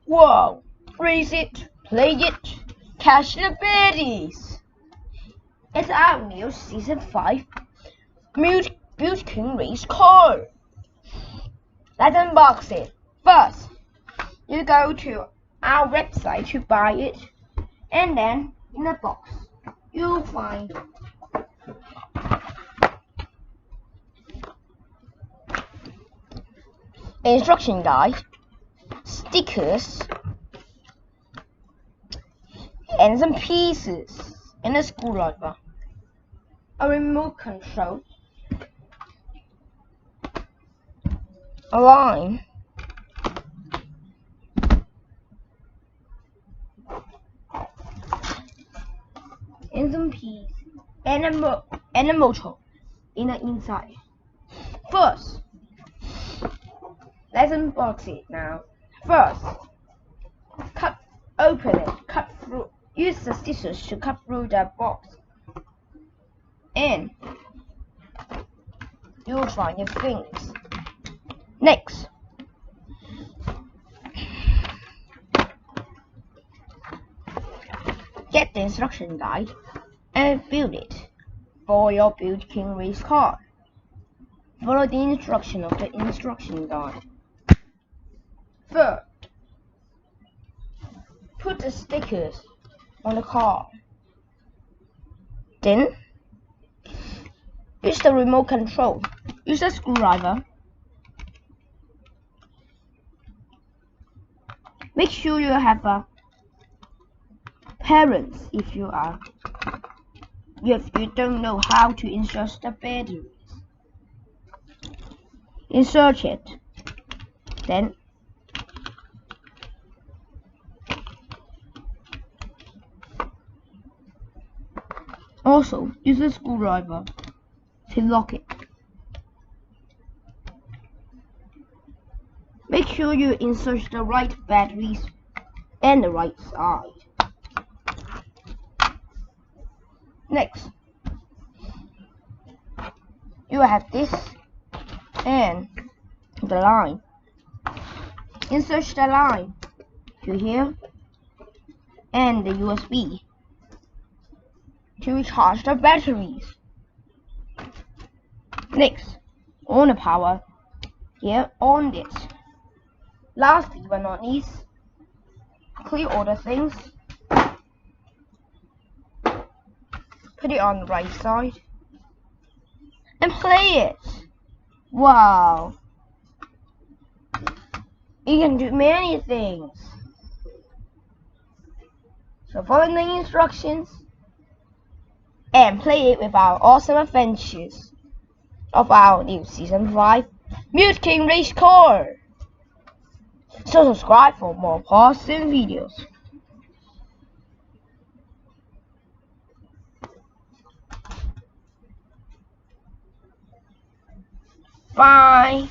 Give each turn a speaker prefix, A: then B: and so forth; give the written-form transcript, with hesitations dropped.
A: Whoa! Raise it, play it, catch the baddies! It's our new Season 5 Mould King race car. Let's unbox it. First, you go to our website to buy it, and then in the box you'll find instruction guide, stickers, and some pieces, and a screwdriver, a remote control, a line, and some pieces, and a motor in the inside. First, let's unbox it now. First, open it, cut through. Use the scissors to cut through the box, and you'll find your things. Next, get the instruction guide and build it for your Mould King race car. Follow the instruction of the instruction guide. Third, put the stickers on the car. Then, use the remote control. Use a screwdriver. Make sure you have a parents if you don't know how to insert the batteries. Insert it. Then also use a screwdriver to lock it. Make sure you insert the right batteries and the right side. Next, you have this and the line. Insert the line to here and the USB to recharge the batteries. Next, on the power here on this. Lastly but not least, clear all the things. Put it on the right side and play it. Wow! You can do many things. So follow the instructions and play it with our awesome adventures of our new Season 5 Mould King race car. So subscribe for more awesome videos. Bye.